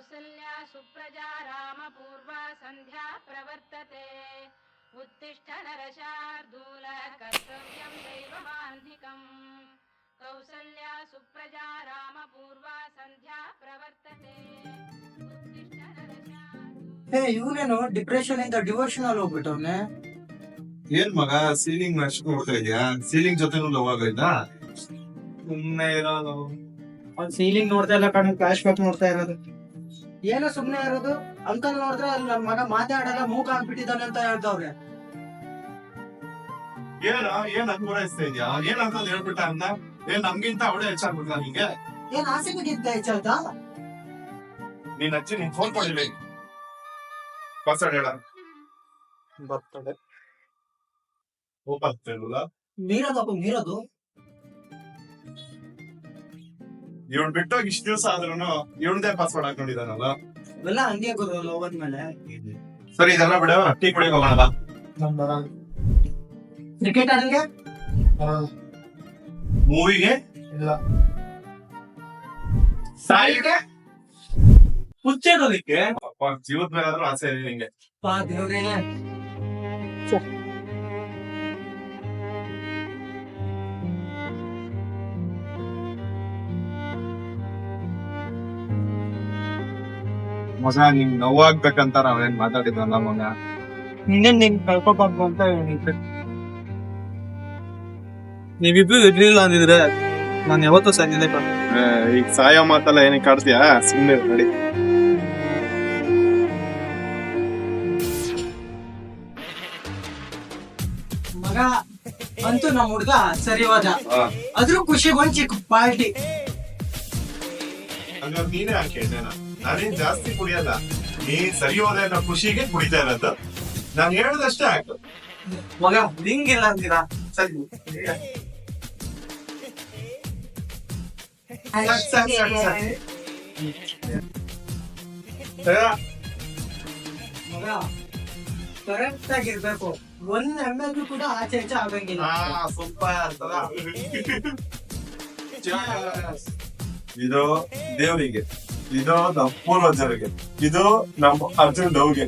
कौसल्या सुप्रजा रामपूर्वा सन्ध्या प्रवर्तते उत्तिष्ठ नरशार्दूल कर्तव्यं दैवमाह्निकम् कौसल्या सुप्रजा रामपूर्वा सन्ध्या प्रवर्तते उत्तिष्ठ नरशार्दूल ಇವನೇನು ಡಿಪ್ರೆಷನ್ ಇಂದ ಡಿವೋಷನಲ್ ಹೋಗ್ಬಿಟ್ಟವ್ನೆ. ಏನ್ ಮಗ ಸೀಲಿಂಗ್ ನಡ್ಸ್ಕೊಂಡ್ ಹೋಗ್ತಾ ಇದೆಯಾ? ಸೀಲಿಂಗ್ ಜೊತೆ ಲವ್ ಆಗೋಯ್ತಾ? ಸುಮ್ನೆ ಇರೋದು. ಅವ್ನ್ ಸೀಲಿಂಗ್ ನೋಡ್ತಾ ಇಲ್ಲ ಕಣ್, ಫ್ಲಾಶ್ ಬ್ಯಾಕ್ ನೋಡ್ತಾ ಇರೋದು. ಏನೋ ಸುಮ್ನೆ ಇರೋದು. ಅಂಕಲ್ ನೋಡಿದ್ರೆ ಅಲ್ಲಿ ನನ್ ಮಗ ಮಾತಾಡಲ್ಲ, ಮೂಕ ಆಗ್ಬಿಟ್ಟಿದ್ದಾನೆ ಅಂತ ಹೇಳ್ತಾವ್ರೆ. ಏನ್ ಅನ್ಕೊಳಿಸ್ತಾ ಇದೆಯಾ? ಏನ್ ಅಂತ ಹೇಳ್ಬಿಟ್ಟ ಅಂತ? ಏನ್ ನಮ್ಗಿಂತ ಅವಳೇ ಹೆಚ್ಚಾಗ್ಬಿಟ್ಟ ನಿಂಗೆ? ಏನ್ ಆಸೆ ಬಿದ್ದಿದ್ದ ಹೆಚ್ಚಾಯ್ತಾ? ನೀನ್ ಹಚ್ಚಿ ನೀನ್ ಫೋನ್ ಮಾಡಿಲ್ಲ. ಪಾಸ್ವರ್ಡ್ ಹೇಳ. ಬರ್ತದೆ ಓಪನ್ ಆಗ್ತಿಲ್ಲ. ಮೀರೋದು ಇವ್ನ್ ಬಿಟ್ಟೋಗಿ ಇಷ್ಟ ದಿವಸ ಆದ್ರೂ ಇವ್ನದೇ ಪಾಸ್ವರ್ಡ್ ಹಾಕೊಂಡಿದ್ದಾನಲ್ಲ. ಇವೆಲ್ಲ ಹಂಗೆ ಗುರು ಲವನ್ ಮೇಲೆ. ಸರಿ ಇದೆಲ್ಲ ಬಿಡ, ಟೀ ಕುಡಿಯೋಕೆ ಹೋಗೋಣ. ಕ್ರಿಕೆಟ್ ಆಡಲ್ಗೆ? ಮೂವಿಗೆ ಇಲ್ಲ. ಸಾಯಿಗೆ ಹುಚ್ಚೇದೋದಕ್ಕೆ ಜೀವದ ಮೇಲಾದ್ರೂ ಆಸೆ ಇದೆ ನಿಂಗೆ. ದೇವ್ರೇ. ಮಗ ನಿಂಗ್ ನೋವಾಗ್ಬೇಕಂತ ನಾವೇನ್ ಮಾತಾಡಿದ್ವಲ್ಲ ಮಗ. ಇನ್ನೇನ್ ನಿನ್ ಕಳ್ಕೊಬಾರ್ದು ಅಂತ ಹೇಳಿದ್ದೆ. ನೀವಿಬ್ರು ಇರ್ಲಿಲ್ಲ ಅಂದಿದ್ರೆ ನಾನು ಯಾವತ್ತೂ ಸಾಯಿದೆ. ಈಗ ಸಾಯ ಮಾತಲ್ಲ ಏನಕ್ಕೆ ಕಾಡ್ತೀಯಾ? ಸುಮ್ಮನೆ ನೋಡಿ. ಮಗ ಅಂತೂ ನಮ್ ಹುಡ್ಗ ಸರಿ ಹೋದ. ಅದ್ರೂ ಖುಷಿಗೆ ಒಂದ್ ಚಿಕ್ಕ ಪಾರ್ಟಿ. ಹಂಗಾರೆ ನೀನೇ ಹಾಕಿ ನಾನೇನ್ ಜಾಸ್ತಿ ಕುಡಿಯಲ್ಲ. ನೀ ಸರಿ ಹೋದೆ ಅನ್ನೋ ಖುಷಿಗೆ ಕುಡಿತಾ ಇರೋದು. ನಾನ್ ಹೇಳದಷ್ಟೇ ಹಾಕು ಮಗ. ನಿಂಗಿಲ್ಲ ಅಂತೀರಾ? ಸರಿ ಮಗ, ಕರೆಕ್ಟ್ ಆಗಿರ್ಬೇಕು. ಒಂದ್ ಎಮ್ಮೆಗೂ ಕೂಡ ಆಚೆ ಈಚೆ ಆಗಂಗಿಲ್ಲ. ಸ್ವಲ್ಪ ಇದು ದೇವರಿಗೆ, ಇದು ನಮ್ಮ ಪೂರ್ವಜರಿಗೆ, ಇದು ನಮ್ಮ ಅರ್ಜುನ್ ಡೌಗೆ.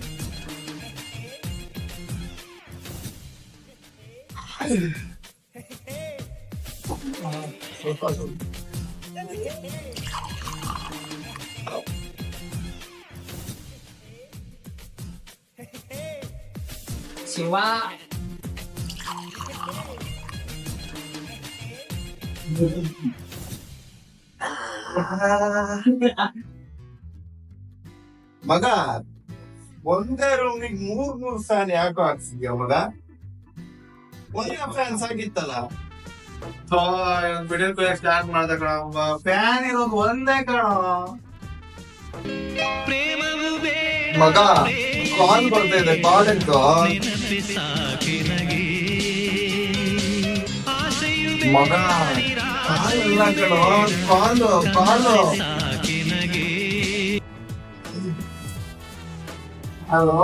ಶಿವ ಮಗ, ಒಂದೇ ರೂಮಿಗೆ ಮೂರ್ ಫ್ಯಾನ್ ಯಾಕೋ ಹಾಕ್ಸಿದ್ಯಾ ಮಗ? ಒಂದೇ ಫ್ಯಾನ್ಸ್ ಆಗಿತ್ತಲ್ಲ. ಬಿಡಿಯೋ ಸ್ಟಾರ್ಟ್ ಮಾಡ್ದ ಕಣ. ಫ್ಯಾನ್ ಇರೋದು ಒಂದೇ ಕಣ ಮಗ. ಕಾಲ್ ಬರ್ತಾ ಇದೆ, ಕಾಲ್ ಎಂಟು ಮಗ. ಕಾಲ್ ಇಲ್ಲ ಕಣ, ಕಾಲು. ಹಲೋ.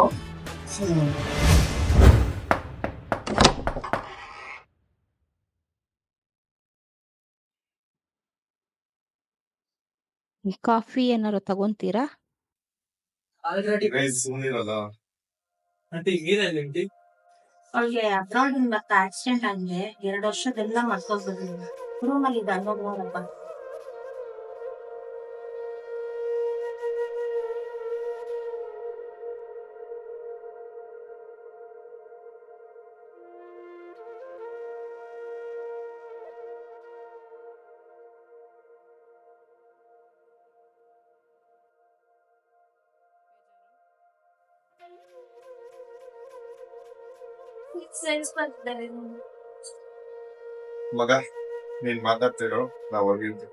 ಈ ಕಾಫಿ ಏನಾರು ತಗೊಂತೀರಾ? ಆಲ್ರೆಡಿ ಸುಮ್ಮನಿರಲ್ಲ. ಆಂಟಿ ನೀರಲ್ಲಿ ಅವ್ಳಿಗೆ ಅಬ್ರಾಡ್ ಮತ್ತೆ ಆಕ್ಸಿಡೆಂಟ್ ಆಗಿದೆ. 2 ವರ್ಷದೆಲ್ಲ ಮರ್ತೋಗ್ಬಿಟ್ಟಿದೆ. ರೂಮಲ್ಲಿ ಇದೆ, ಅಲ್ಲೋಗ್ ನೋಡಪ್ಪ. ಮಗ, ನೀನ್ ಮಾತಾಡ್ತಿರೋ, ನಾವ್ ಹೋಗಿರ್ತೀವಿ.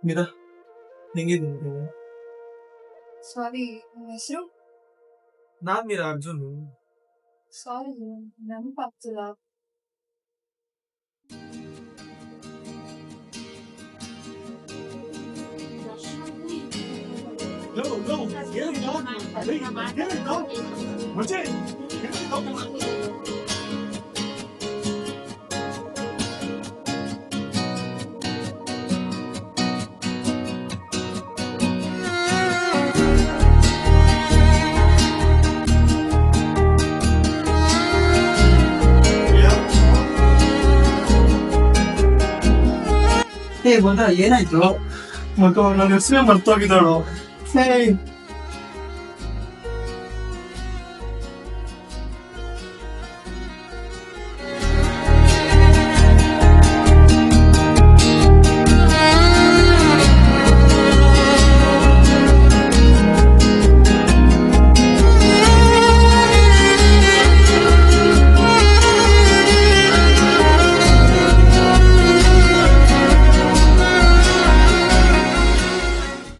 ಮೀರಾ ಹೆಂಗಿದ್ದೀನಿ? ಸಾರಿ, ಹೆಸರು? ನಾನ್ ಮೀರಾ ಅರ್ಜುನ್. ಸಾರಿ, ನೆನಪಾಗ್ತಿಲ್ಲ. ಏ ಗೊತ್ತಾ ಏನಾಯ್ತು? ಮಗ ನನ್ನ ಹೆಸರೇ ಮರ್ತೋಗಿದ್ದಾಳು.